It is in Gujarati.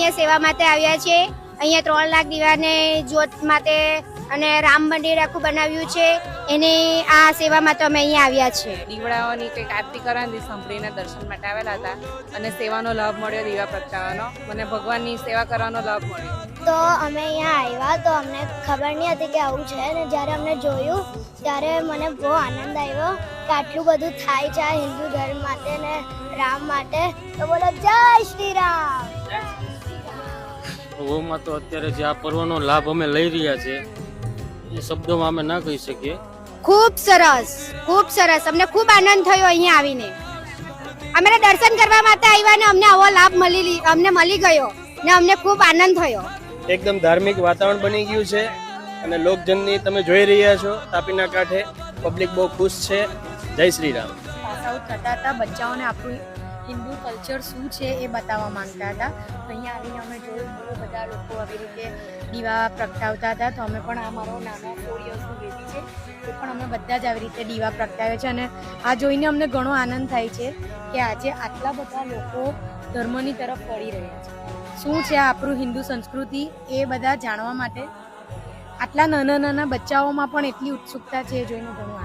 અહીંયા સેવા માટે આવ્યા છે. અહીંયા 3 લાખ દીવાને જ્યોત માટે અને રામ મંદિર આખું બનાવ્યું છે, એની આ સેવા માટે અમે અહીંયા આવ્યા છીએ. દીવડાઓની કંઈક આરતી કરવાની સાંભળીને દર્શન માટે આવેલા હતા અને સેવાનો લાભ મળ્યો, દીવા પ્રગટાવવાનો. મને ભગવાનની સેવા કરવાનો લાભ મળ્યો. તો અમે અહીંયા આવ્યા તો અમને ખબર નહીં હતી કે આવું છે, ને જ્યારે અમને જોયું ત્યારે મને બહુ આનંદ આવ્યો કે આટલું બધું થાય છે આ હિન્દુ ધર્મ માટે ને રામ માટે. તો બોલો જય શ્રી રામ. ઓમાં તો અત્યારે જે આ પર્વનો લાભ અમે લઈ રહ્યા છે એ શબ્દોમાં અમે ના કહી શકીએ. ખૂબ સરસ, અમને ખૂબ આનંદ થયો અહીંયા આવીને. અમે દર્શન કરવા માટે આવ્યા ને અમને આવો લાભ મળી ગયો ને અમને ખૂબ આનંદ થયો. એકદમ ધાર્મિક વાતાવરણ બની ગયું છે અને લોકજનની તમે જોઈ રહ્યા છો તાપીના કાંઠે પબ્લિક બહુ ખુશ છે. જય શ્રી રામ. પાસ આઉટ થતા હતા, બચ્ચાઓને આપણું હિન્દુ કલ્ચર શું છે એ બતાવવા માંગતા હતા. અહીંયા આવીને અમે જોયું બહુ બધા લોકો આવી રીતે દીવા પ્રગટાવતા હતા. તો અમે પણ આ મારો નાનો 4 યર્સનું બેબી છે, એ પણ અમે બધા જ આવી રીતે દીવા પ્રગટાવે છે. અને આ જોઈને અમને ઘણો આનંદ થાય છે કે આજે આટલા બધા લોકો ધર્મની તરફ વળી રહ્યા છે. શું છે આપણું હિન્દુ સંસ્કૃતિ એ બધા જાણવા માટે આટલા નાના નાના બચ્ચાઓમાં પણ એટલી ઉત્સુકતા છે, એ જોઈને ઘણું